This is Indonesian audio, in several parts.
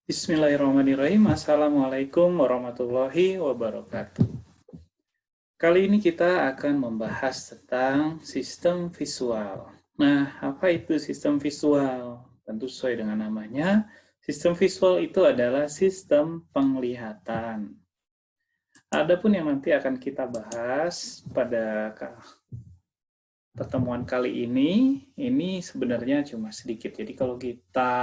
Bismillahirrahmanirrahim. Assalamualaikum warahmatullahi wabarakatuh. Kali ini kita akan membahas tentang sistem visual. Nah, apa itu sistem visual? Tentu sesuai dengan namanya, sistem visual itu adalah sistem penglihatan. Adapun yang nanti akan kita bahas pada pertemuan kali ini sebenarnya cuma sedikit. Jadi kalau kita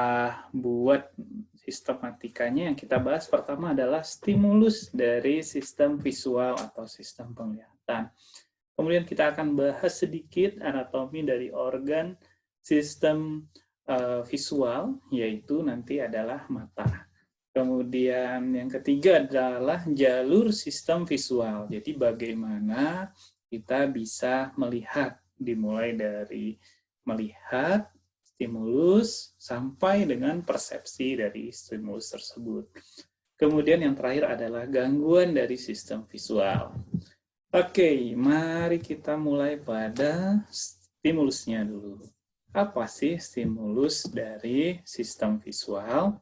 buat sistematikanya, yang kita bahas pertama adalah stimulus dari sistem visual atau sistem penglihatan. Kemudian kita akan bahas sedikit anatomi dari organ sistem visual, yaitu nanti adalah mata. Kemudian yang ketiga adalah jalur sistem visual. Jadi bagaimana kita bisa melihat, dimulai dari melihat, stimulus, sampai dengan persepsi dari stimulus tersebut. Kemudian yang terakhir adalah gangguan dari sistem visual. Oke, mari kita mulai pada stimulusnya dulu. Apa sih stimulus dari sistem visual?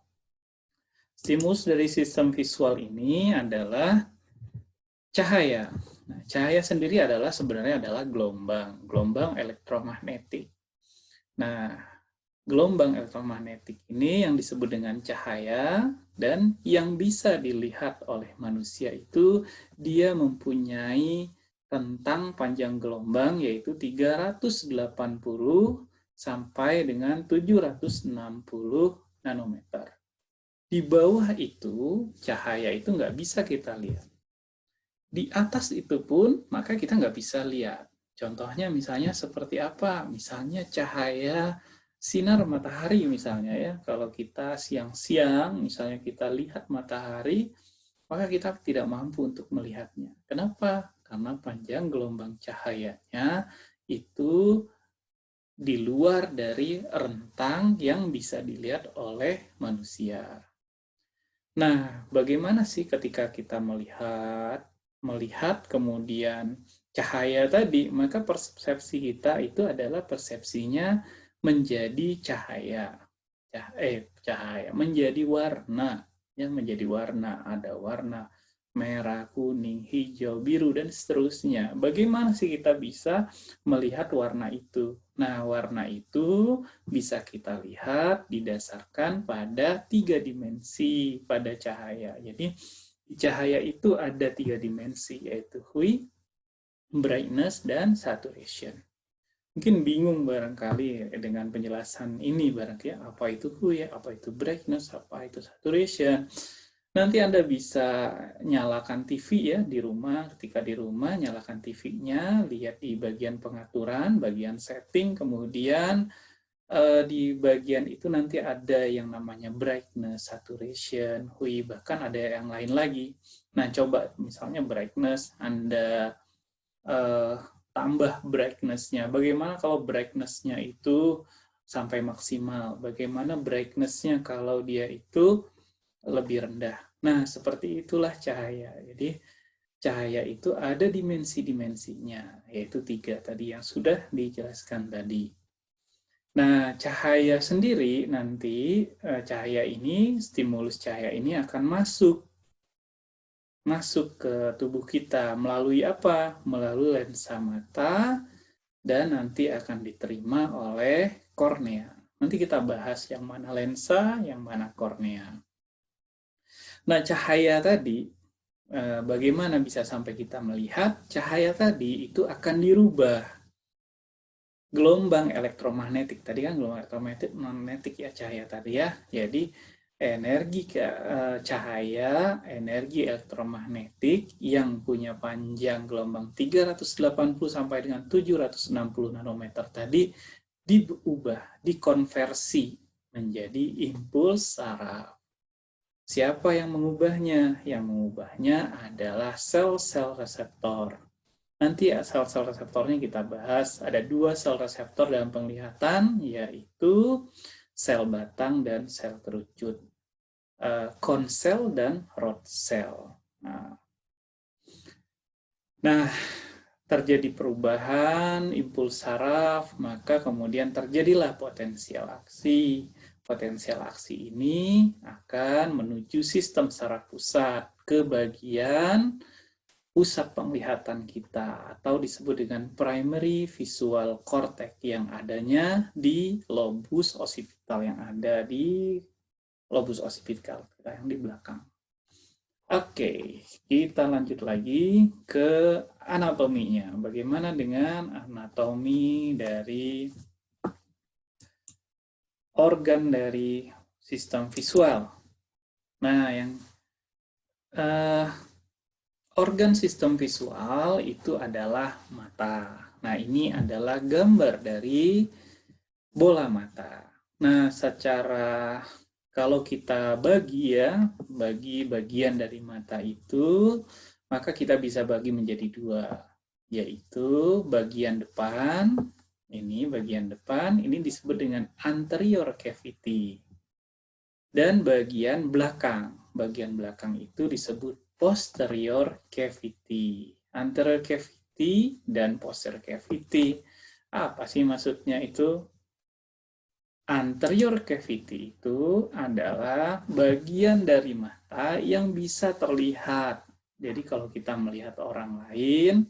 Stimulus dari sistem visual ini adalah cahaya. Nah, cahaya sendiri sebenarnya adalah gelombang elektromagnetik. Nah, gelombang elektromagnetik ini yang disebut dengan cahaya dan yang bisa dilihat oleh manusia itu dia mempunyai rentang panjang gelombang yaitu 380 sampai dengan 760 nanometer. Di bawah itu, cahaya itu nggak bisa kita lihat. Di atas itu pun, maka kita nggak bisa lihat. Contohnya misalnya seperti apa? Misalnya cahaya sinar matahari misalnya ya. Kalau kita siang-siang, misalnya kita lihat matahari, maka kita tidak mampu untuk melihatnya. Kenapa? Karena panjang gelombang cahayanya itu di luar dari rentang yang bisa dilihat oleh manusia. Nah, bagaimana sih ketika kita melihat kemudian cahaya tadi, maka persepsi kita itu adalah persepsinya menjadi cahaya, menjadi warna, ya menjadi warna, ada warna merah, kuning, hijau, biru, dan seterusnya. Bagaimana sih kita bisa melihat warna itu? Nah, warna itu bisa kita lihat didasarkan pada 3 dimensi pada cahaya. Jadi, cahaya itu ada 3 dimensi, yaitu hue, brightness, dan saturation. Mungkin bingung barangkali dengan penjelasan ini barangkali apa itu hue, apa itu brightness, apa itu saturation. Nanti Anda bisa nyalakan TV ya di rumah, ketika di rumah nyalakan TV-nya, lihat di bagian pengaturan, bagian setting, kemudian di bagian itu nanti ada yang namanya brightness, saturation, hue, bahkan ada yang lain lagi. Nah, coba misalnya brightness, Anda tambah brightness-nya. Bagaimana kalau brightness-nya itu sampai maksimal? Bagaimana brightness-nya kalau dia itu lebih rendah? Nah, seperti itulah cahaya. Jadi, cahaya itu ada dimensi-dimensinya, yaitu 3 tadi yang sudah dijelaskan tadi. Nah, cahaya sendiri nanti, cahaya ini, stimulus cahaya ini akan masuk ke tubuh kita melalui apa? Melalui lensa mata dan nanti akan diterima oleh kornea. Nanti kita bahas yang mana lensa, yang mana kornea. Nah, cahaya tadi, bagaimana bisa sampai kita melihat? Cahaya tadi itu akan dirubah. Gelombang elektromagnetik, tadi kan gelombang elektromagnetik ya cahaya tadi ya. Jadi, energi cahaya, energi elektromagnetik yang punya panjang gelombang 380 sampai dengan 760 nanometer tadi diubah, dikonversi menjadi impuls saraf. Siapa yang mengubahnya? Yang mengubahnya adalah sel-sel reseptor. Nanti sel-sel reseptornya kita bahas. Ada 2 sel reseptor dalam penglihatan, yaitu sel batang dan sel kerucut. Cone cell dan rod cell. Nah, terjadi perubahan impuls saraf, maka kemudian terjadilah potensial aksi. Potensial aksi ini akan menuju sistem saraf pusat ke bagian pusat penglihatan kita atau disebut dengan primary visual cortex yang adanya di lobus occipital yang ada di lobus occipital kita yang di belakang. Oke, kita lanjut lagi ke anatominya. Bagaimana dengan anatomi dari organ dari sistem visual? Nah, yang organ sistem visual itu adalah mata. Nah, ini adalah gambar dari bola mata. Nah, secara kalau kita bagi bagian dari mata itu, maka kita bisa bagi menjadi dua, yaitu bagian depan, ini disebut dengan anterior cavity. Dan bagian belakang itu disebut posterior cavity. Anterior cavity dan posterior cavity. Apa sih maksudnya itu? Anterior cavity itu adalah bagian dari mata yang bisa terlihat. Jadi kalau kita melihat orang lain,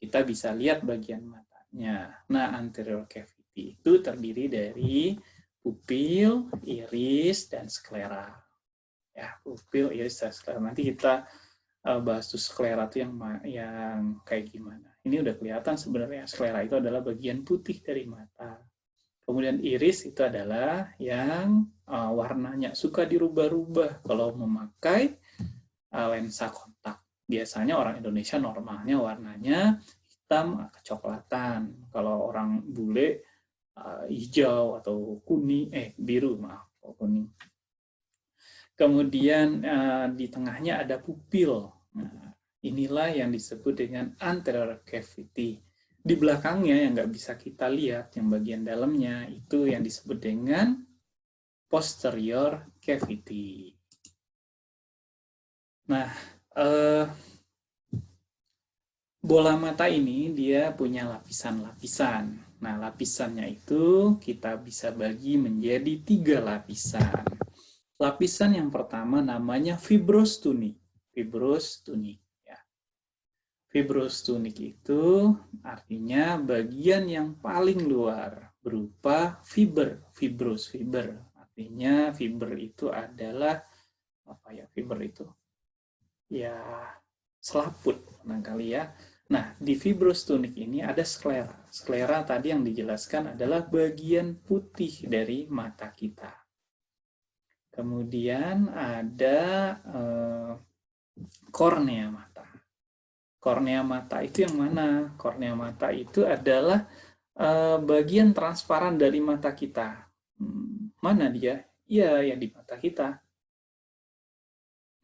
kita bisa lihat bagian matanya. Nah, anterior cavity itu terdiri dari pupil, iris, dan sklera. Ya, pupil, iris, dan sklera. Nanti kita bahas tuh sklera itu yang kayak gimana. Ini udah kelihatan sebenarnya sklera itu adalah bagian putih dari mata. Kemudian iris itu adalah yang warnanya suka dirubah-rubah kalau memakai lensa kontak. Biasanya orang Indonesia normalnya warnanya hitam kecoklatan. Kalau orang bule hijau atau kuning, biru, kuning. Kemudian di tengahnya ada pupil. Nah, inilah yang disebut dengan anterior cavity. Di belakangnya yang nggak bisa kita lihat, yang bagian dalamnya, itu yang disebut dengan posterior cavity. Nah, bola mata ini dia punya lapisan-lapisan. Nah, lapisannya itu kita bisa bagi menjadi 3 lapisan. Lapisan yang pertama namanya fibrous tunic. Fibrous tunic. Fibrous tunic itu artinya bagian yang paling luar berupa fiber, fibrous fiber. Artinya fiber itu adalah apa ya? Fiber itu ya selaput barangkali ya. Nah, di fibrous tunic ini ada sklera. Sklera tadi yang dijelaskan adalah bagian putih dari mata kita. Kemudian ada kornea mata. Kornea mata itu yang mana? Kornea mata itu adalah bagian transparan dari mata kita. Mana dia? Iya, yang di mata kita.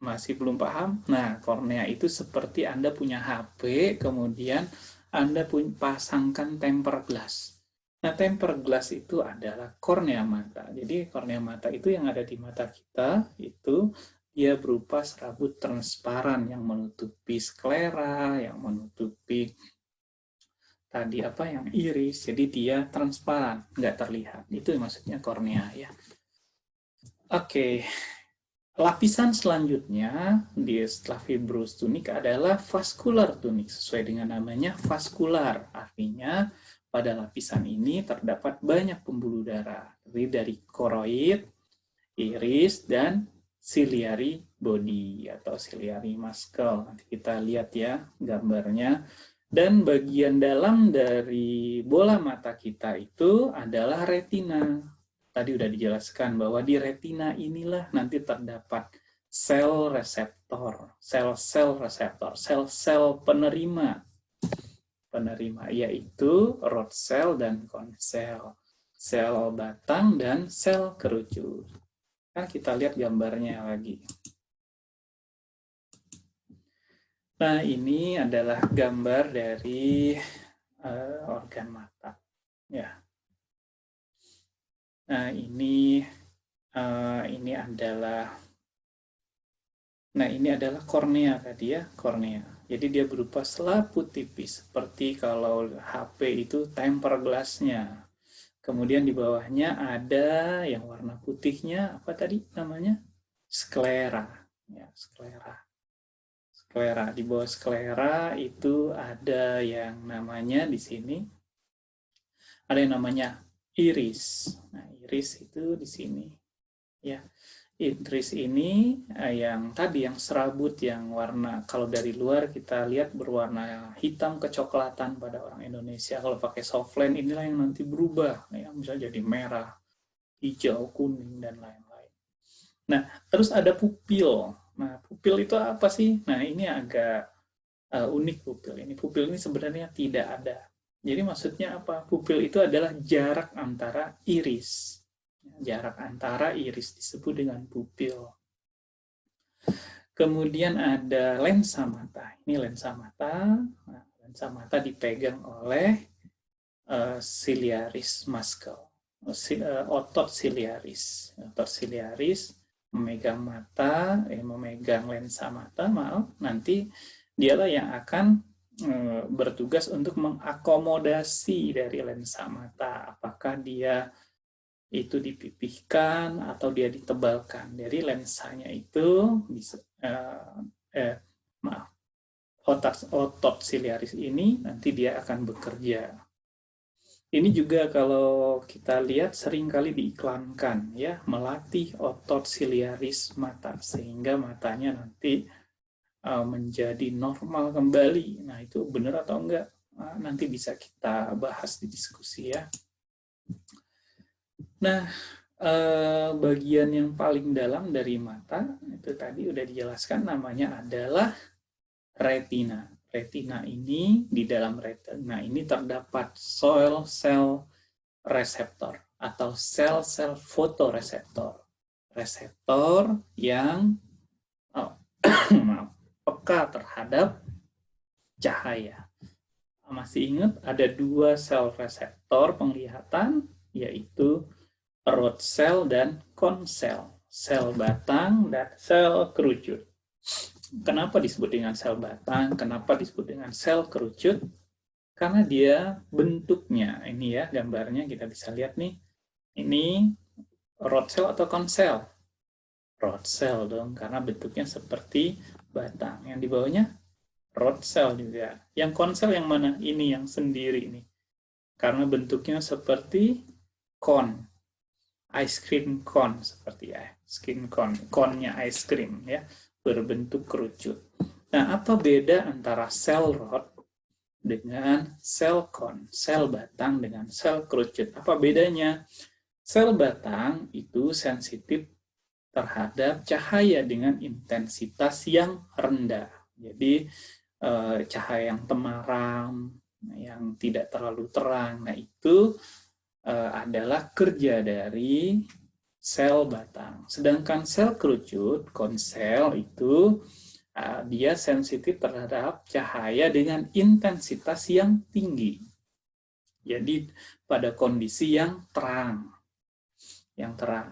Masih belum paham? Nah, kornea itu seperti Anda punya HP, kemudian Anda pasangkan tempered glass. Nah, tempered glass itu adalah kornea mata. Jadi, kornea mata itu yang ada di mata kita, itu dia berupa serabut transparan yang menutupi sklera, yang menutupi tadi yang iris. Jadi dia transparan, nggak terlihat. Itu maksudnya kornea ya. Oke, lapisan selanjutnya setelah fibrous tunic adalah vascular tunic. Sesuai dengan namanya vascular, artinya pada lapisan ini terdapat banyak pembuluh darah, terdiri dari koroid, iris, dan ciliary body atau ciliary muscle. Nanti kita lihat ya gambarnya. Dan bagian dalam dari bola mata kita itu adalah retina. Tadi udah dijelaskan bahwa di retina inilah nanti terdapat sel reseptor, sel-sel reseptor, sel-sel penerima, yaitu rod cell dan cone cell, sel batang dan sel kerucut. Nah, kita lihat gambarnya lagi. Nah, ini adalah gambar dari organ mata. Ya. Nah, ini adalah kornea tadi ya, kornea. Jadi dia berupa selaput tipis, seperti kalau HP itu tempered glass-nya. Kemudian di bawahnya ada yang warna putihnya, apa tadi namanya? Sklera. Ya, sklera. Sklera. Di bawah sklera itu ada yang namanya di sini, ada yang namanya iris. Nah, iris itu di sini. Ya, iris ini yang tadi yang serabut yang warna, kalau dari luar kita lihat berwarna hitam kecoklatan pada orang Indonesia. Kalau pakai softland inilah yang nanti berubah, ya, misalnya jadi merah, hijau, kuning, dan lain-lain. Nah, terus ada pupil. Nah, pupil itu apa sih? Nah, ini agak unik pupil. Pupil ini sebenarnya tidak ada. Jadi maksudnya apa? Pupil itu adalah jarak antara iris. Jarak antara iris disebut dengan pupil. Kemudian ada lensa mata. Ini lensa mata. Nah, lensa mata dipegang oleh ciliaris muscle. Otot ciliaris. Otot ciliaris memegang mata, memegang lensa mata, maaf, nanti dialah yang akan bertugas untuk mengakomodasi dari lensa mata. Apakah dia itu dipipihkan atau dia ditebalkan. Dari lensanya itu bisa, maaf, otot ciliaris ini nanti dia akan bekerja. Ini juga kalau kita lihat seringkali diiklankan, ya, melatih otot ciliaris mata sehingga matanya nanti menjadi normal kembali. Nah, itu benar atau enggak? Nanti bisa kita bahas di diskusi, ya. Nah, bagian yang paling dalam dari mata itu tadi udah dijelaskan, namanya adalah retina. Retina ini, di dalam retina ini terdapat sel reseptor atau sel-sel fotoreseptor. Reseptor yang peka terhadap cahaya. Masih ingat ada dua sel reseptor penglihatan, yaitu rod cell dan cone cell. Sel batang dan sel kerucut. Kenapa disebut dengan sel batang? Kenapa disebut dengan sel kerucut? Karena dia bentuknya, ini ya gambarnya kita bisa lihat nih. Ini rod cell atau cone cell? Rod cell dong, karena bentuknya seperti batang. Yang di bawahnya rod cell juga. Yang cone cell yang mana? Ini yang sendiri nih. Karena bentuknya seperti cone. Ice cream cone, seperti ice cream cone. Cone-nya ice cream, ya, berbentuk kerucut. Nah, apa beda antara sel rod dengan sel cone, sel batang dengan sel kerucut? Apa bedanya? Sel batang itu sensitif terhadap cahaya dengan intensitas yang rendah. Jadi cahaya yang temaram, yang tidak terlalu terang, nah itu adalah kerja dari sel batang. Sedangkan sel kerucut, konsel, itu dia sensitif terhadap cahaya dengan intensitas yang tinggi. Jadi pada kondisi yang terang.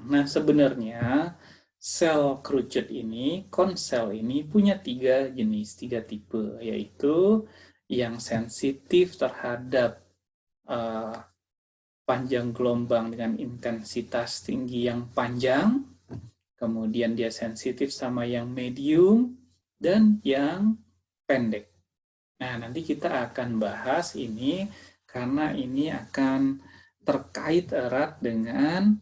Nah, sebenarnya sel kerucut ini, konsel ini punya tiga jenis, tiga tipe, yaitu yang sensitif terhadap panjang gelombang dengan intensitas tinggi yang panjang, kemudian dia sensitif sama yang medium, dan yang pendek. Nah, nanti kita akan bahas ini, karena ini akan terkait erat dengan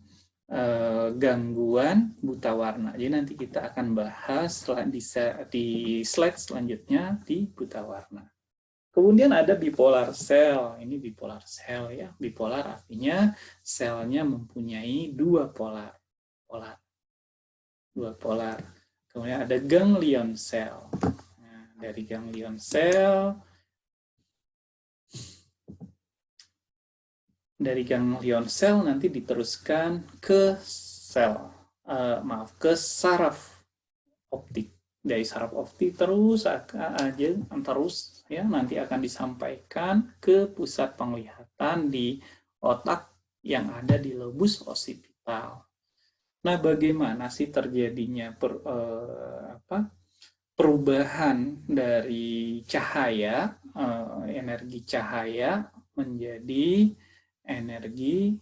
gangguan buta warna. Jadi nanti kita akan bahas di slide selanjutnya di buta warna. Kemudian ada bipolar cell. Ini bipolar cell, ya. Bipolar artinya selnya mempunyai dua polar. Dua polar. Kemudian ada ganglion cell. Nah, dari ganglion cell, nanti diteruskan ke ke saraf optik. Dari saraf optik terus ya, nanti akan disampaikan ke pusat penglihatan di otak yang ada di lobus occipital. Nah, bagaimana sih terjadinya perubahan dari cahaya, energi cahaya menjadi energi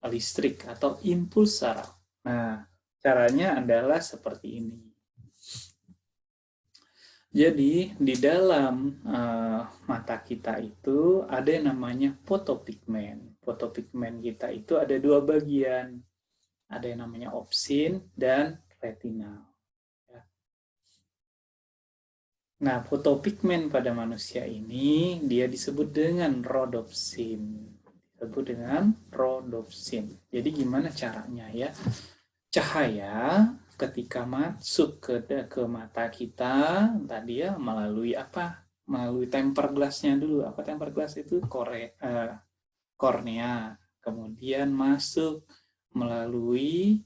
listrik atau impuls saraf. Nah, caranya adalah seperti ini. Jadi, di dalam mata kita itu ada yang namanya fotopigmen. Fotopigmen kita itu ada dua bagian. Ada yang namanya opsin dan retinal. Nah, fotopigmen pada manusia ini dia disebut dengan rodopsin. Disebut dengan rodopsin. Jadi gimana caranya ya? Cahaya ketika masuk ke mata kita tadi ya melalui apa? Melalui tempered glass-nya dulu. Apa tempered glass itu? Kornea. Kemudian masuk melalui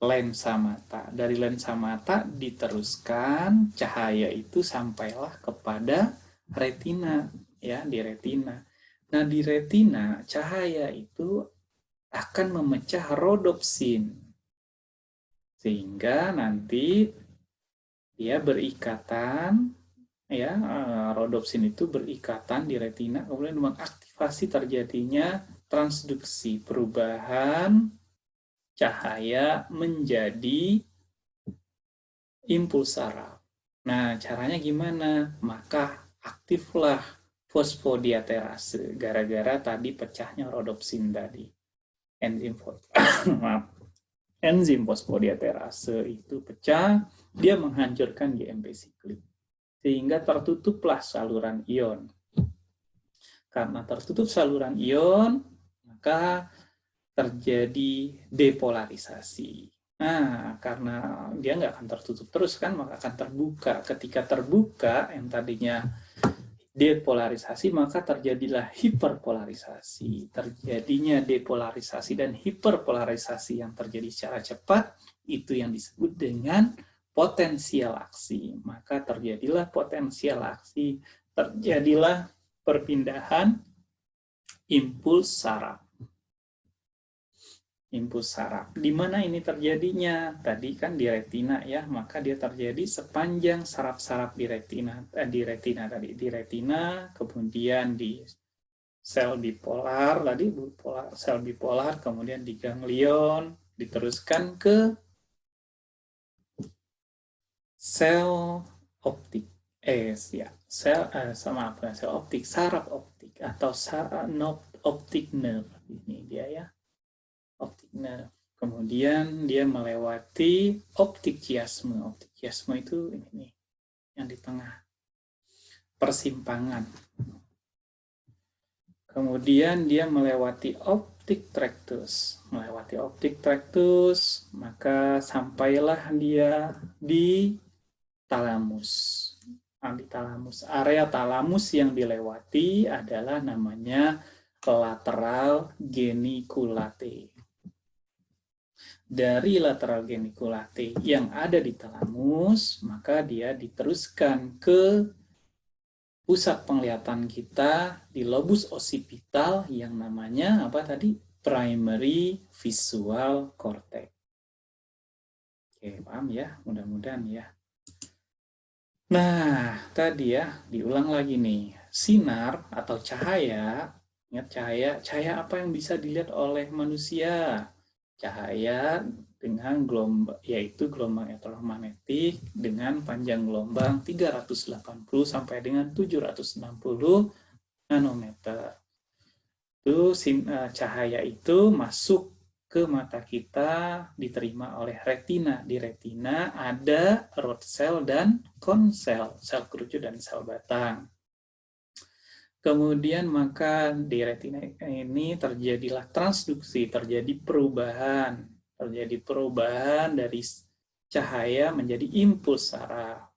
lensa mata. Dari lensa mata diteruskan cahaya itu sampailah kepada retina, ya, di retina. Nah, di retina cahaya itu akan memecah rodopsin. Sehingga nanti dia berikatan, ya, rodopsin itu berikatan di retina kemudian mengaktifasi terjadinya transduksi, perubahan cahaya menjadi impuls saraf. Nah, caranya gimana? Maka aktiflah fosfodiesterase gara-gara tadi pecahnya rodopsin tadi. Enzim fosfodiesterase itu pecah, dia menghancurkan GMP siklik. Sehingga tertutuplah saluran ion. Karena tertutup saluran ion, maka terjadi depolarisasi. Nah, karena dia nggak akan tertutup terus kan, maka akan terbuka. Ketika terbuka, yang tadinya depolarisasi, maka terjadilah hiperpolarisasi. Terjadinya depolarisasi dan hiperpolarisasi yang terjadi secara cepat, itu yang disebut dengan potensial aksi. Maka terjadilah potensial aksi, terjadilah perpindahan impuls saraf. Impuls saraf. Di mana ini terjadinya? Tadi kan di retina ya, maka dia terjadi sepanjang saraf-saraf di retina tadi, di retina, kemudian di sel bipolar tadi, sel bipolar, kemudian di ganglion, diteruskan ke sel optik. Sel optik, saraf optik atau optik nerve. Ini dia ya. Optik nerve. Kemudian dia melewati optik chiasma. Optik chiasma itu ini yang di tengah persimpangan. Kemudian dia melewati optik tractus. Melewati optik tractus, maka sampailah dia di talamus. Di talamus. Area talamus yang dilewati adalah namanya lateral geniculate. Dari lateral geniculate yang ada di talamus, maka dia diteruskan ke pusat penglihatan kita di lobus occipital yang namanya apa tadi? Primary visual cortex. Oke, paham ya? Mudah-mudahan ya. Nah, tadi ya, diulang lagi nih. Sinar atau cahaya, ingat cahaya apa yang bisa dilihat oleh manusia? Cahaya dengan gelombang, yaitu gelombang elektromagnetik dengan panjang gelombang 380 sampai dengan 760 nanometer. Itu cahaya itu masuk ke mata kita, diterima oleh retina. Di retina ada rod cell dan cone cell, sel kerucut dan sel batang. Kemudian maka di retina ini terjadilah transduksi, terjadi perubahan dari cahaya menjadi impuls saraf.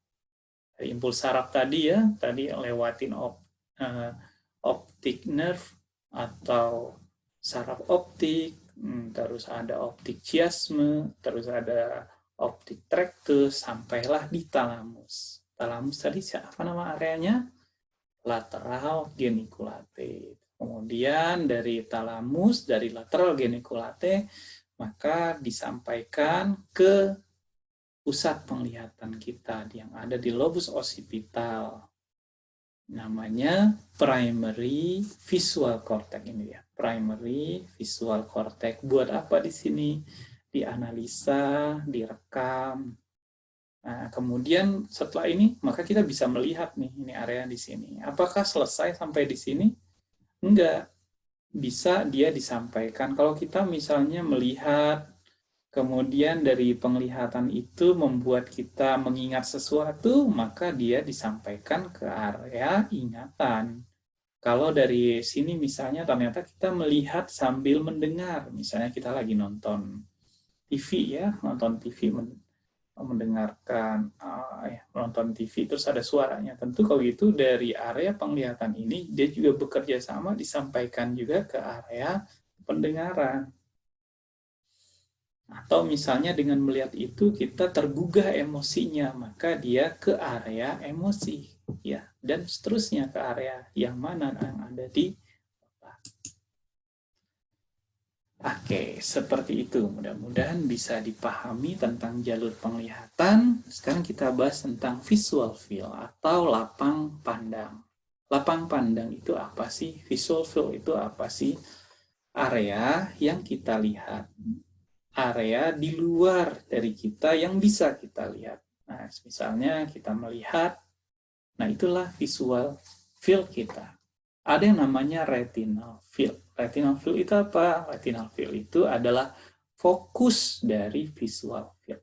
Dari impuls saraf tadi ya, tadi lewatin optik nerve atau saraf optik, terus ada optik chiasma, terus ada optik tractus, sampailah di talamus. Talamus tadi apa nama areanya? Lateral geniculate. Kemudian dari talamus, dari lateral geniculate, maka disampaikan ke pusat penglihatan kita yang ada di lobus occipital. namanya primary visual cortex ini ya. Primary visual cortex. Buat apa di sini? Dianalisa, direkam. Nah, kemudian setelah ini maka kita bisa melihat nih ini area di sini. Apakah selesai sampai di sini? Enggak. Bisa dia disampaikan. Kalau kita misalnya melihat, kemudian dari penglihatan itu membuat kita mengingat sesuatu, maka dia disampaikan ke area ingatan. Kalau dari sini misalnya ternyata kita melihat sambil mendengar, misalnya kita lagi nonton TV ya, nonton TV mendengarkan nonton TV terus ada suaranya. Tentu kalau gitu dari area penglihatan ini dia juga bekerja sama disampaikan juga ke area pendengaran. Atau misalnya dengan melihat itu kita tergugah emosinya, maka dia ke area emosi ya, dan seterusnya ke area yang mana yang ada di otak. Oke, seperti itu. Mudah-mudahan bisa dipahami tentang jalur penglihatan. Sekarang kita bahas tentang visual field atau lapang pandang. Lapang pandang itu apa sih? Visual field itu apa sih? Area yang kita lihat. Area di luar dari kita yang bisa kita lihat. Nah, misalnya kita melihat, nah itulah visual field kita. Ada yang namanya retinal field. Retinal field itu apa? Retinal field itu adalah fokus dari visual field.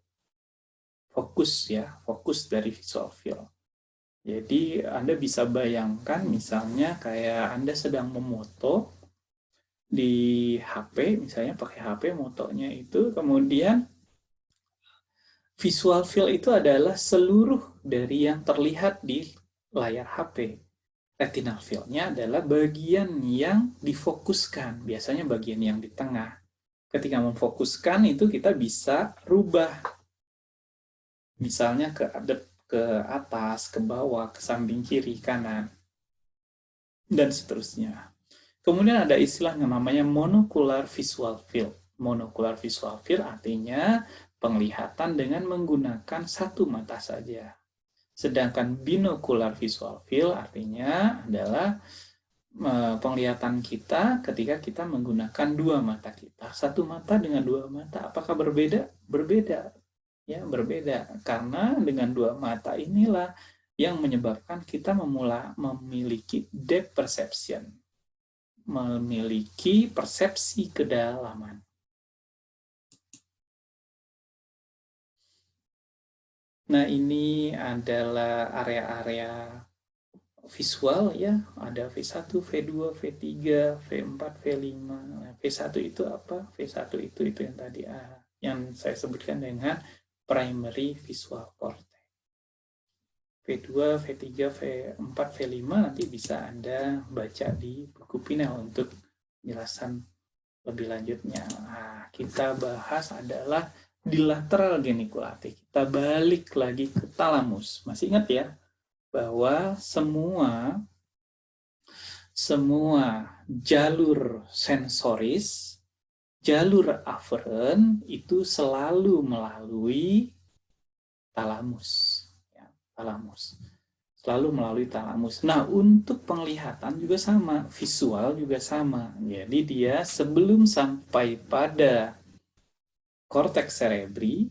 Fokus ya, fokus dari visual field. Jadi Anda bisa bayangkan misalnya kayak Anda sedang memoto di HP, misalnya pakai HP motonya itu, kemudian visual field itu adalah seluruh dari yang terlihat di layar HP. Retinal field-nya adalah bagian yang difokuskan, biasanya bagian yang di tengah. Ketika memfokuskan itu kita bisa rubah, misalnya ke atas, ke bawah, ke samping kiri, kanan, dan seterusnya. Kemudian ada istilah yang namanya monocular visual field. Monocular visual field artinya penglihatan dengan menggunakan satu mata saja. Sedangkan binocular visual field artinya adalah penglihatan kita ketika kita menggunakan dua mata kita. Satu mata dengan dua mata, apakah berbeda? Berbeda. Ya, berbeda. Karena dengan dua mata inilah yang menyebabkan kita memiliki depth perception. Memiliki persepsi kedalaman. Nah, ini adalah area-area visual ya, ada V1, V2, V3, V4, V5. Nah, V1 itu apa? V1 itu yang tadi yang saya sebutkan dengan primary visual cortex. V2, V3, V4, V5 nanti bisa Anda baca di buku Pinel untuk penjelasan lebih lanjutnya. Nah, kita bahas adalah di lateral geniculate. Kita balik lagi ke talamus. Masih ingat ya bahwa semua jalur sensoris, jalur aferen itu selalu melalui talamus. Ya, talamus. Selalu melalui talamus. Nah, untuk penglihatan juga sama, visual juga sama. Jadi dia sebelum sampai pada korteks cerebri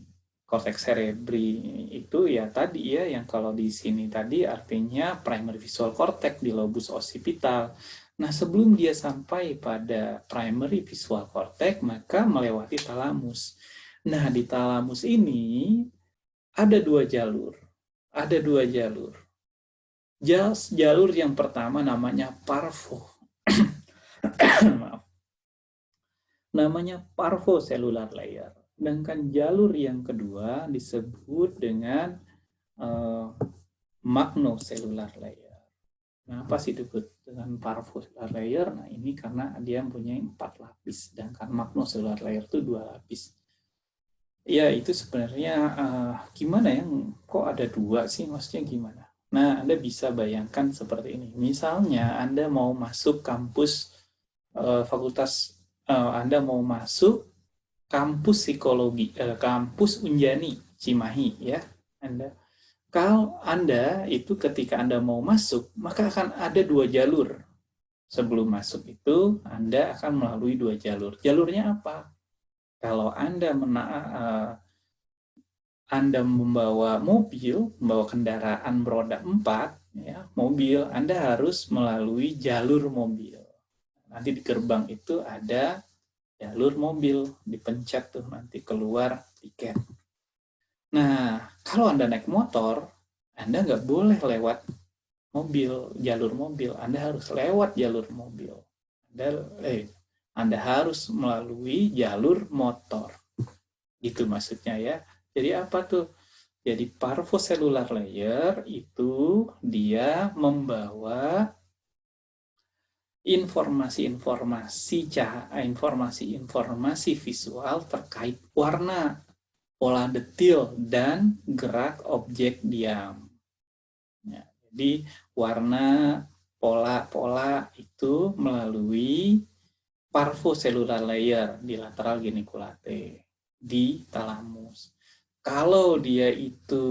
itu ya tadi ya, yang kalau di sini tadi artinya primary visual cortex di lobus occipital. Nah, sebelum dia sampai pada primary visual cortex, maka melewati talamus. Nah, di talamus ini ada dua jalur. Ada dua jalur. Jalur yang pertama namanya parvo. Maaf. Namanya parvocellular layer. Sedangkan jalur yang kedua disebut dengan magnocellular layer. Nah, apa sih disebut dengan parvocellular layer? Nah, ini karena dia mempunyai 4 lapis, sedangkan magnocellular layer itu 2 lapis. Ya, itu sebenarnya gimana ya? Kok ada 2 sih? Maksudnya gimana? Nah, Anda bisa bayangkan seperti ini. Misalnya, Anda mau masuk kampus fakultas, Anda mau masuk kampus psikologi, kampus Unjani Cimahi ya, Anda Kalau Anda itu ketika Anda mau masuk, maka akan ada dua jalur. Sebelum masuk itu, Anda akan melalui dua jalur. Jalurnya apa? Kalau Anda membawa mobil, membawa kendaraan beroda 4, ya, mobil, Anda harus melalui jalur mobil. Nanti di gerbang itu ada jalur mobil, dipencet tuh nanti keluar tiket. Nah, kalau Anda naik motor, Anda nggak boleh lewat jalur mobil. Anda harus lewat jalur mobil. Anda harus melalui jalur motor. Gitu maksudnya ya. Jadi apa tuh? Jadi parvocellular layer itu dia membawa informasi visual terkait warna, pola detil, dan gerak objek diam. Ya, jadi warna, pola-pola itu melalui parvocellular layer di lateral geniculate, di talamus. Kalau dia itu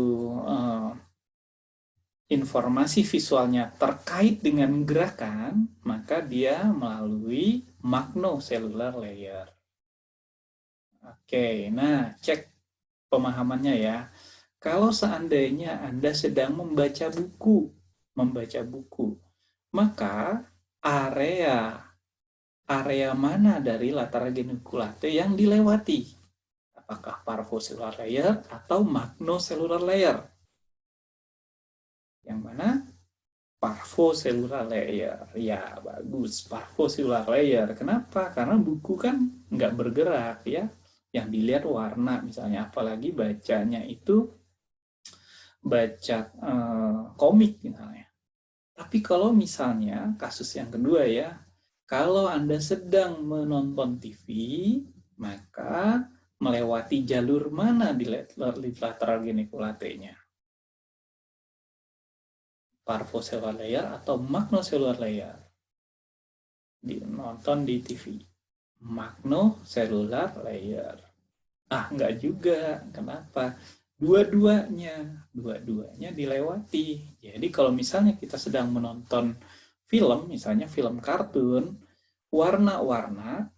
informasi visualnya terkait dengan gerakan, maka dia melalui magnocellular layer. Oke, nah cek pemahamannya ya. Kalau seandainya Anda sedang membaca buku, maka area mana dari latar geniculate yang dilewati? Apakah parvocellular layer atau magnocellular layer? Yang mana? Parvocellular layer. Ya, bagus. Parvocellular layer. Kenapa? Karena buku kan nggak bergerak ya. Yang dilihat warna misalnya. Apalagi bacanya itu baca komik misalnya. Tapi kalau misalnya kasus yang kedua ya, kalau Anda sedang menonton TV, maka melewati jalur mana di lateral geniculate-nya? Parvocellular layer atau magnocellular layer? Nonton di TV. Magnocellular layer. Enggak juga. Kenapa? Dua-duanya dilewati. Jadi kalau misalnya kita sedang menonton film, misalnya film kartun, warna-warna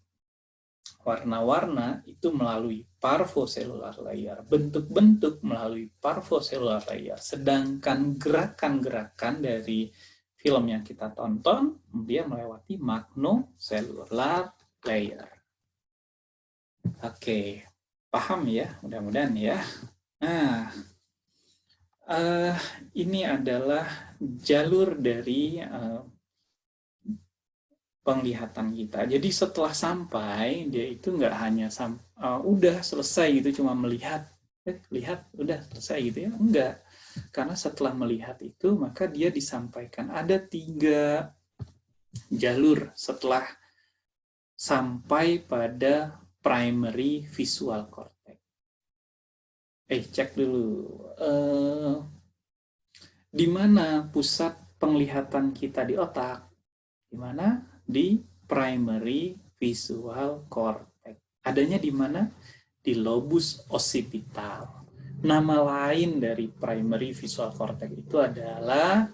itu melalui parvocellular layer, bentuk-bentuk melalui parvocellular layer, sedangkan gerakan-gerakan dari film yang kita tonton dia melewati magnocellular layer. Oke, paham ya? Mudah-mudahan ya. Nah, ini adalah jalur dari penglihatan kita. Jadi setelah sampai, dia itu nggak hanya udah selesai gitu, cuma melihat, lihat, udah selesai gitu ya. Enggak. Karena setelah melihat itu, maka dia disampaikan. Ada 3 jalur setelah sampai pada primary visual cortex. Cek dulu. Di mana pusat penglihatan kita di otak? Di mana? Di primary visual cortex. Adanya di mana? Di lobus occipital. Nama lain dari primary visual cortex itu adalah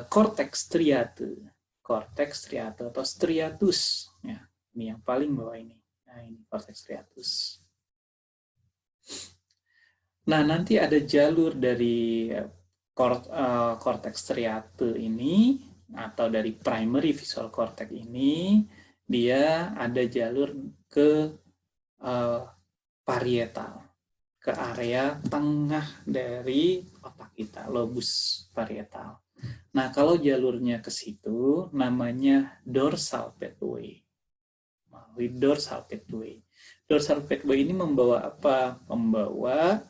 cortex striate. Cortex striate atau striatus. Ya, ini yang paling bawah ini. Nah, ini cortex striatus. Nah, nanti ada jalur dari cortex striate ini atau dari primary visual cortex ini, dia ada jalur ke parietal, ke area tengah dari otak kita, lobus parietal. Nah, kalau jalurnya ke situ, namanya dorsal pathway. Melalui dorsal pathway. Dorsal pathway ini membawa apa? Membawa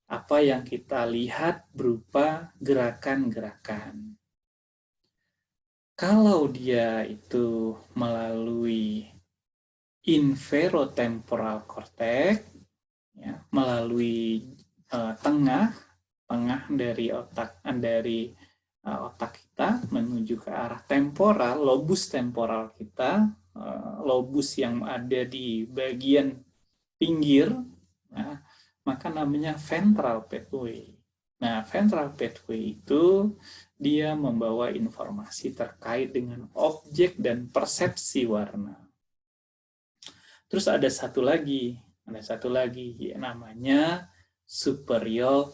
apa yang kita lihat berupa gerakan-gerakan. Kalau dia itu melalui inferotemporal cortex, ya, melalui tengah dari otak kita menuju ke arah temporal, lobus temporal kita, lobus yang ada di bagian pinggir, nah, maka namanya ventral pathway. Nah, ventral pathway itu dia membawa informasi terkait dengan objek dan persepsi warna. Terus ada satu lagi namanya superior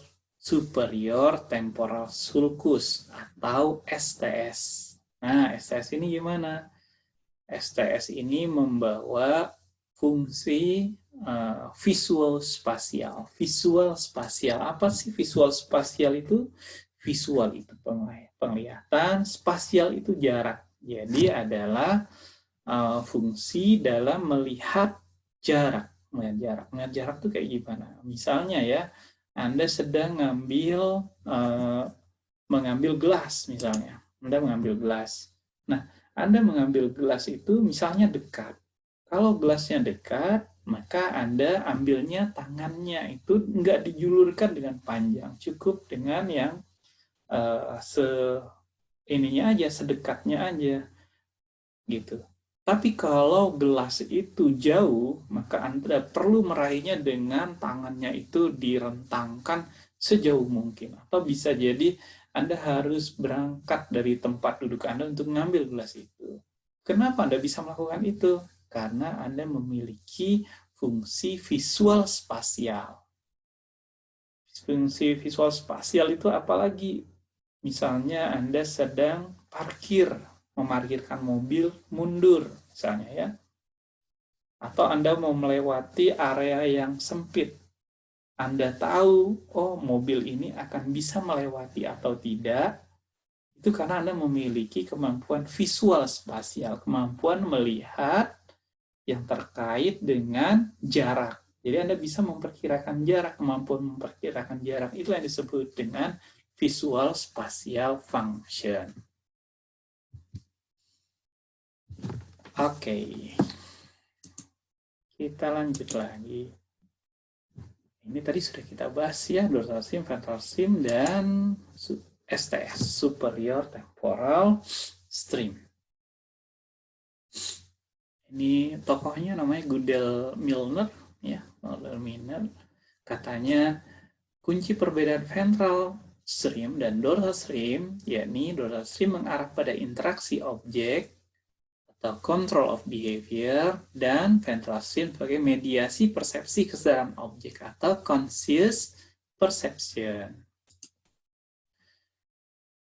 temporal sulcus atau STS. Nah, STS ini gimana? STS ini membawa fungsi visual spasial. Visual spasial, apa sih visual spasial itu? Visual itu penglihatan, spasial itu jarak. Jadi adalah fungsi dalam melihat jarak. Melihat jarak itu kayak gimana? Misalnya ya, Anda sedang mengambil gelas misalnya. Anda mengambil gelas. Nah, Anda mengambil gelas itu misalnya dekat. Kalau gelasnya dekat, maka Anda ambilnya tangannya itu nggak dijulurkan dengan panjang, cukup dengan yang ininya aja, sedekatnya aja, gitu. Tapi kalau gelas itu jauh, maka Anda perlu meraihnya dengan tangannya itu direntangkan sejauh mungkin. Atau bisa jadi Anda harus berangkat dari tempat duduk Anda untuk mengambil gelas itu. Kenapa Anda bisa melakukan itu? Karena Anda memiliki fungsi visual spasial. Fungsi visual spasial itu apalagi? Misalnya Anda sedang memarkirkan mobil mundur, misalnya ya. Atau Anda mau melewati area yang sempit. Anda tahu, oh mobil ini akan bisa melewati atau tidak, itu karena Anda memiliki kemampuan visual spasial, kemampuan melihat yang terkait dengan jarak. Jadi Anda bisa memperkirakan jarak, kemampuan memperkirakan jarak itu yang disebut dengan visual spatial function. Oke. Kita lanjut lagi. Ini tadi sudah kita bahas ya, dorsal sim, ventral sim, dan STS, superior temporal stream. Ini tokohnya namanya Goodell Milner, ya, Goodell Milner. Katanya kunci perbedaan ventral stream dan dorsal stream, yakni dorsal stream mengarah pada interaksi objek atau control of behavior, dan ventral stream sebagai mediasi persepsi kesadaran objek atau conscious perception.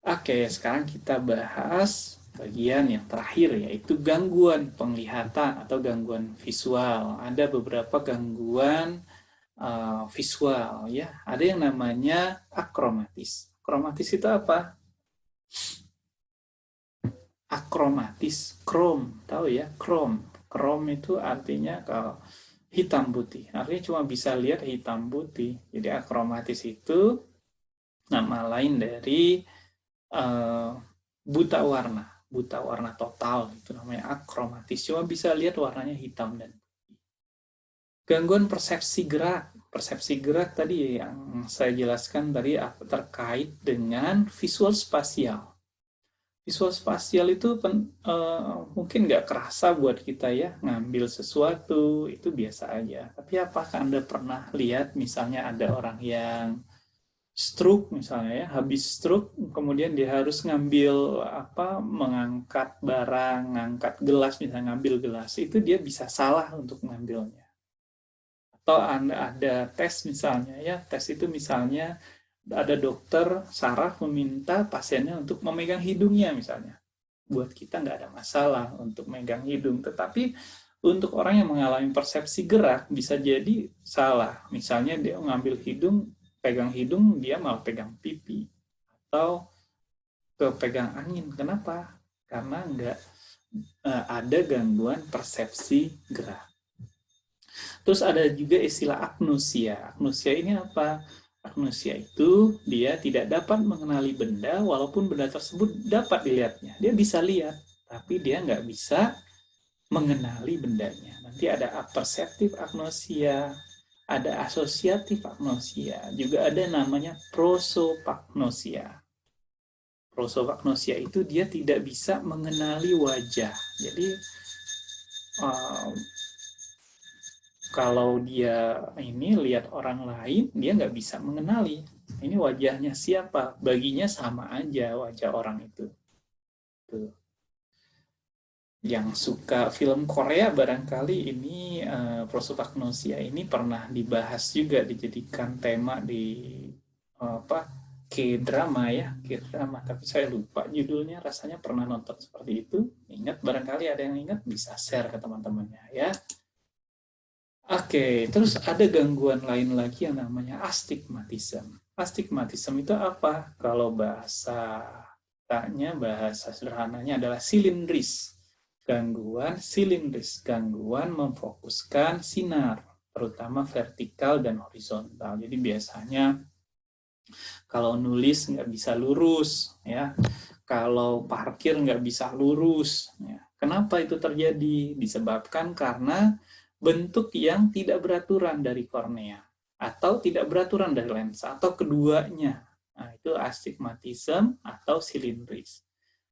Oke, sekarang kita bahas bagian yang terakhir, yaitu gangguan penglihatan atau gangguan visual. Ada beberapa gangguan visual, ya. Ada yang namanya akromatis. Akromatis itu apa? Akromatis, krom, tahu ya, krom. Krom itu artinya kalau hitam putih, artinya cuma bisa lihat hitam putih. Jadi akromatis itu nama lain dari buta warna total, itu namanya akromatis, cuma bisa lihat warnanya hitam dan putih. Gangguan persepsi gerak tadi yang saya jelaskan tadi terkait dengan visual spasial. Visual spasial itu mungkin nggak kerasa buat kita ya, ngambil sesuatu itu biasa aja. Tapi apakah Anda pernah lihat misalnya ada orang yang stroke misalnya ya, habis stroke kemudian dia harus ngambil mengangkat barang, ngangkat gelas misalnya, ngambil gelas, itu dia bisa salah untuk ngambilnya. Atau Anda ada tes misalnya ya, tes itu misalnya ada dokter saraf meminta pasiennya untuk memegang hidungnya misalnya. Buat kita nggak ada masalah untuk megang hidung, tetapi untuk orang yang mengalami persepsi gerak bisa jadi salah. Misalnya dia ngambil hidung, pegang hidung, dia malah pegang pipi atau kepegang angin. Kenapa? Karena nggak ada gangguan persepsi gerak. Terus ada juga istilah agnosia. Agnosia ini apa? Agnosia itu dia tidak dapat mengenali benda walaupun benda tersebut dapat dilihatnya. Dia bisa lihat, tapi dia nggak bisa mengenali bendanya. Nanti ada aperceptive agnosia, ada asosiatif agnosia, juga ada namanya prosopagnosia. Prosopagnosia itu dia tidak bisa mengenali wajah. Jadi kalau dia ini lihat orang lain, dia nggak bisa mengenali. Ini wajahnya siapa? Baginya sama aja wajah orang itu. Tuh. Yang suka film Korea barangkali ini prosopagnosia ini pernah dibahas juga, dijadikan tema di apa K-drama ya, K-drama, tapi saya lupa judulnya, rasanya pernah nonton seperti itu. Ingat, barangkali ada yang ingat bisa share ke teman-temannya ya. Oke, terus ada gangguan lain lagi yang namanya astigmatism. Astigmatism itu apa? Kalau bahasa sederhananya adalah silindris. Gangguan silindris, gangguan memfokuskan sinar, terutama vertikal dan horizontal. Jadi biasanya kalau nulis nggak bisa lurus, ya. Kalau parkir nggak bisa lurus. Ya. Kenapa itu terjadi? Disebabkan karena bentuk yang tidak beraturan dari kornea, atau tidak beraturan dari lensa, atau keduanya. Nah, itu astigmatism atau silindris.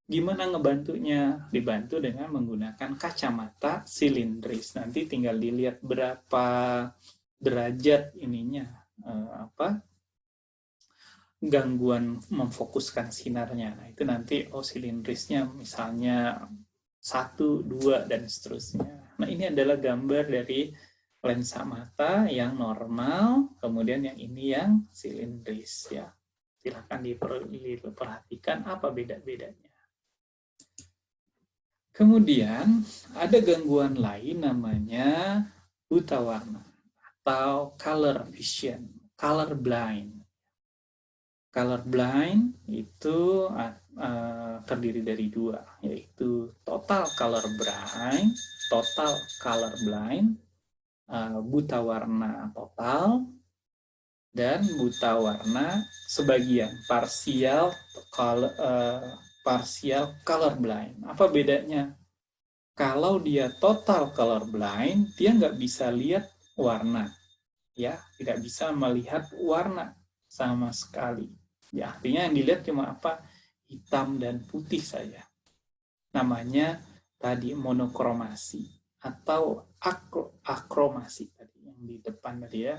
Gimana ngebantunya? Dibantu dengan menggunakan kacamata silindris. Nanti tinggal dilihat berapa derajat ininya, gangguan memfokuskan sinarnya. Nah, itu nanti silindrisnya misalnya 1, 2, dan seterusnya. Nah, ini adalah gambar dari lensa mata yang normal, kemudian yang ini yang silindris ya. Silahkan diperhatikan apa beda-bedanya. Kemudian ada gangguan lain namanya buta warna atau color vision, color blind. Color blind itu terdiri dari dua, yaitu total color blind, buta warna total, dan buta warna sebagian, partial color blind. Apa bedanya? Kalau dia total color blind, dia nggak bisa lihat warna, ya, tidak bisa melihat warna sama sekali. Ya, artinya yang dilihat cuma apa? Hitam dan putih saja. Namanya tadi monokromasi atau akromasi tadi yang di depan tadi ya.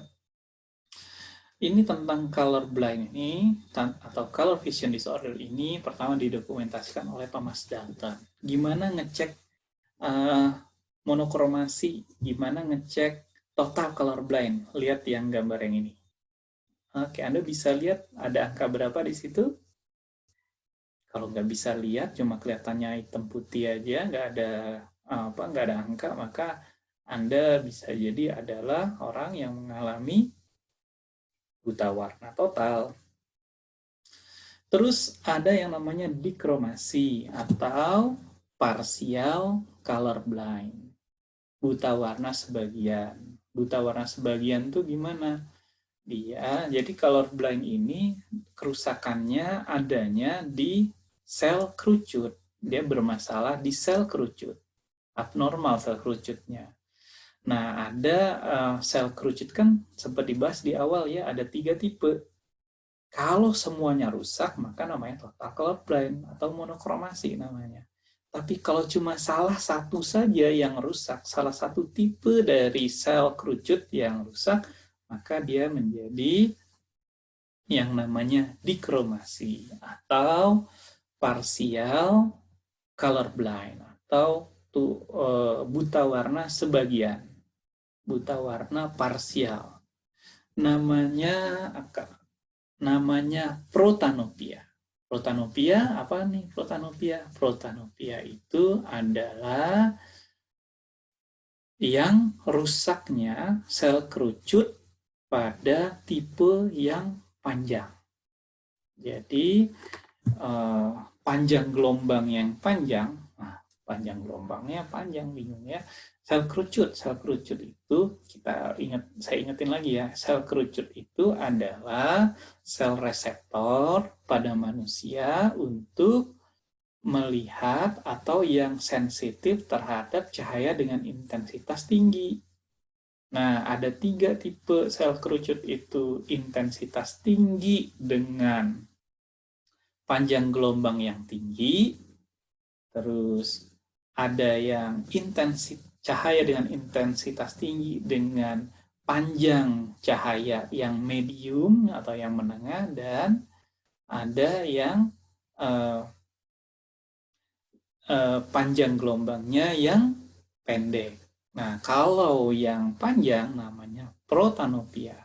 Ini tentang color blind ini atau color vision disorder ini pertama didokumentasikan oleh Thomas Dalton. Gimana ngecek monokromasi, gimana ngecek total color blind? Lihat yang gambar yang ini. Oke, Anda bisa lihat ada angka berapa di situ? Kalau nggak bisa lihat, cuma kelihatannya hitam putih aja, nggak ada angka, maka Anda bisa jadi adalah orang yang mengalami buta warna total. Terus ada yang namanya dikromasi atau partial color blind. Buta warna sebagian. Buta warna sebagian tuh gimana? Jadi color blind ini kerusakannya adanya di sel kerucut. Dia bermasalah di sel kerucut. Abnormal sel kerucutnya. Nah, ada sel kerucut kan sempat dibahas di awal ya, ada 3 tipe. Kalau semuanya rusak, maka namanya total color blind atau monokromasi namanya. Tapi kalau cuma salah satu saja yang rusak, salah satu tipe dari sel kerucut yang rusak, maka dia menjadi yang namanya dikromasi atau partial color blind atau buta warna sebagian. Buta warna parsial. Namanya protanopia. Protanopia apa nih protanopia? Protanopia itu adalah yang rusaknya sel kerucut pada tipe yang panjang. Jadi panjang gelombang yang panjang, panjang gelombangnya panjang, bingung ya. Sel kerucut itu saya ingetin lagi ya, sel kerucut itu adalah sel reseptor pada manusia untuk melihat atau yang sensitif terhadap cahaya dengan intensitas tinggi. Nah, ada 3 tipe sel kerucut itu, intensitas tinggi dengan panjang gelombang yang tinggi, terus ada yang cahaya dengan intensitas tinggi dengan panjang cahaya yang medium atau yang menengah, dan ada yang panjang gelombangnya yang pendek. Nah, kalau yang panjang namanya protanopia.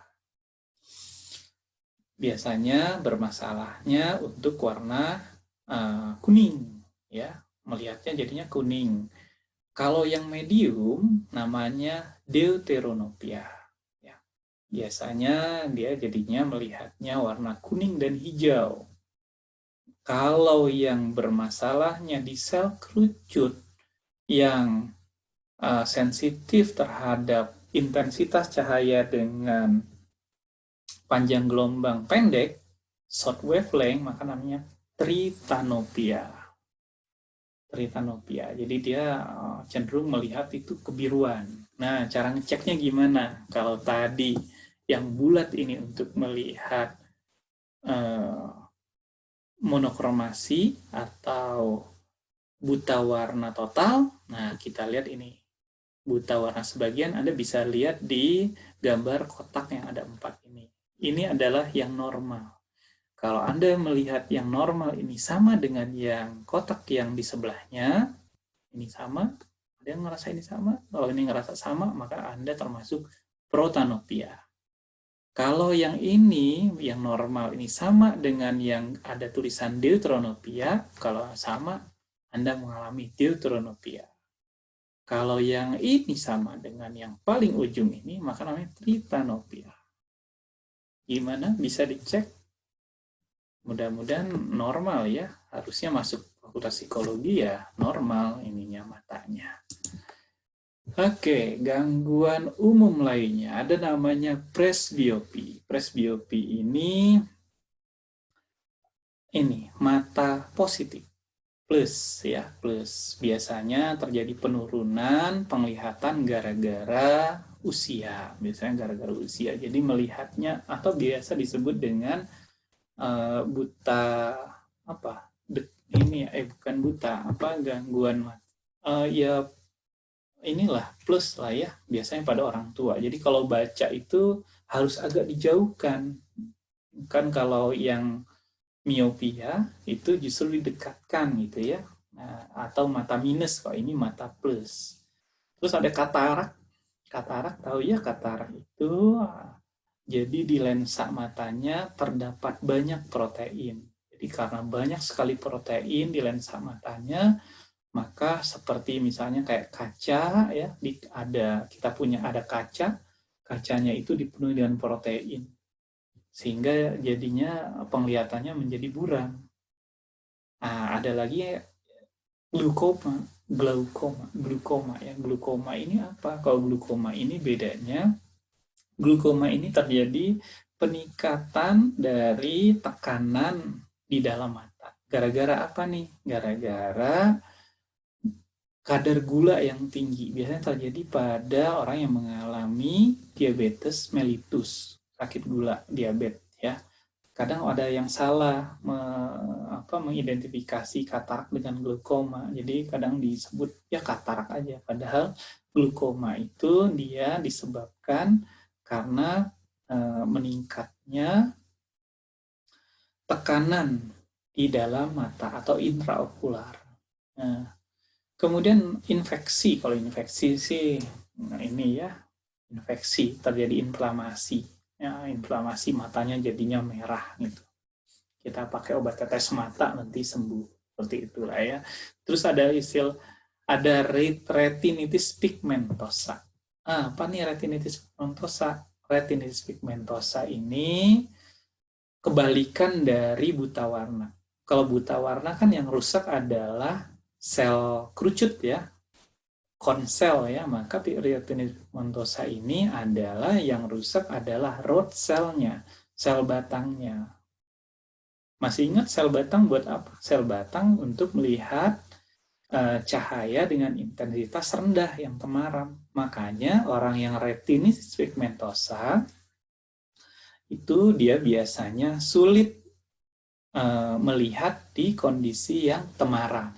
Biasanya bermasalahnya untuk warna kuning, ya, melihatnya jadinya kuning. Kalau yang medium namanya deuteranopia. Ya. Biasanya dia jadinya melihatnya warna kuning dan hijau. Kalau yang bermasalahnya di sel kerucut yang sensitif terhadap intensitas cahaya dengan panjang gelombang pendek, short wavelength, maka namanya tritanopia. Tritanopia. Jadi dia cenderung melihat itu kebiruan. Nah, cara ngeceknya gimana? Kalau tadi yang bulat ini untuk melihat monokromasi atau buta warna total, nah kita lihat ini. Buta warna sebagian Anda bisa lihat di gambar kotak yang ada 4 ini. Ini adalah yang normal. Kalau Anda melihat yang normal ini sama dengan yang kotak yang di sebelahnya, ini sama, ada yang ngerasa ini sama? Kalau ini ngerasa sama, maka Anda termasuk protanopia. Kalau yang ini, yang normal ini sama dengan yang ada tulisan deuteranopia, kalau sama, Anda mengalami deuteranopia. Kalau yang ini sama dengan yang paling ujung ini, maka namanya tritanopia. Gimana? Bisa dicek? Mudah-mudahan normal ya. Harusnya masuk fakultas psikologi ya, normal ininya matanya. Oke, gangguan umum lainnya ada namanya presbiopi. Presbiopi ini mata positif plus ya, plus. Biasanya terjadi penurunan penglihatan gara-gara usia. Biasanya gara-gara usia. Jadi melihatnya atau biasa disebut dengan buta apa? Ini bukan buta, apa gangguan ya inilah plus lah ya, biasanya pada orang tua. Jadi kalau baca itu harus agak dijauhkan. Kan kalau yang miopia itu justru didekatkan gitu ya. Nah, atau mata minus, kalau ini mata plus. Terus ada katarak. Katarak, tahu ya katarak itu jadi di lensa matanya terdapat banyak protein. Jadi karena banyak sekali protein di lensa matanya, maka seperti misalnya kayak kaca ya, ada kacanya itu dipenuhi dengan protein sehingga jadinya penglihatannya menjadi buram. Nah, ada lagi glukoma ya. Glukoma ini apa? Kalau glukoma ini bedanya, glukoma ini terjadi peningkatan dari tekanan di dalam mata. Gara-gara apa nih? Gara-gara kadar gula yang tinggi. Biasanya terjadi pada orang yang mengalami diabetes mellitus, sakit gula, diabetes ya. Kadang ada yang salah mengidentifikasi katarak dengan glaukoma. Jadi kadang disebut ya katarak aja, padahal glaukoma itu dia disebabkan karena meningkatnya tekanan di dalam mata atau intraokular. Nah, kemudian infeksi, kalau infeksi sih, ini ya, infeksi, terjadi inflamasi. Ya, inflamasi matanya jadinya merah gitu. Kita pakai obat tetes mata nanti sembuh. Seperti itulah ya. Terus ada retinitis pigmentosa. Apa nih retinitis pigmentosa? Retinitis pigmentosa ini kebalikan dari buta warna. Kalau buta warna kan yang rusak adalah sel kerucut ya, konsel ya, maka retinitis pigmentosa ini adalah yang rusak adalah rod cell-nya, sel batangnya. Masih ingat sel batang buat apa? Sel batang untuk melihat cahaya dengan intensitas rendah yang temaram. Makanya orang yang retinitis pigmentosa itu dia biasanya sulit melihat di kondisi yang temaram.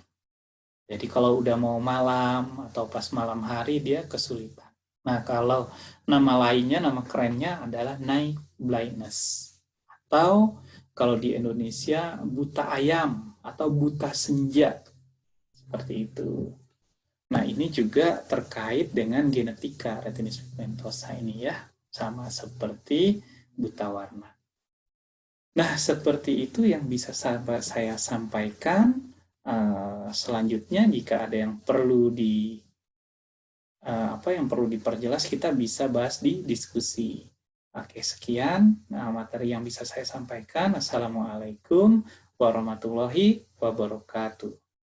Jadi kalau udah mau malam atau pas malam hari dia kesulitan. Nah, kalau nama lainnya, nama kerennya adalah night blindness. Atau kalau di Indonesia, buta ayam atau buta senja. Seperti itu. Nah, ini juga terkait dengan genetika retinitis pigmentosa ini ya. Sama seperti buta warna. Nah, seperti itu yang bisa saya sampaikan. Selanjutnya, jika ada yang perlu diperjelas, kita bisa bahas di diskusi. Oke, sekian materi yang bisa saya sampaikan. Assalamualaikum warahmatullahi wabarakatuh.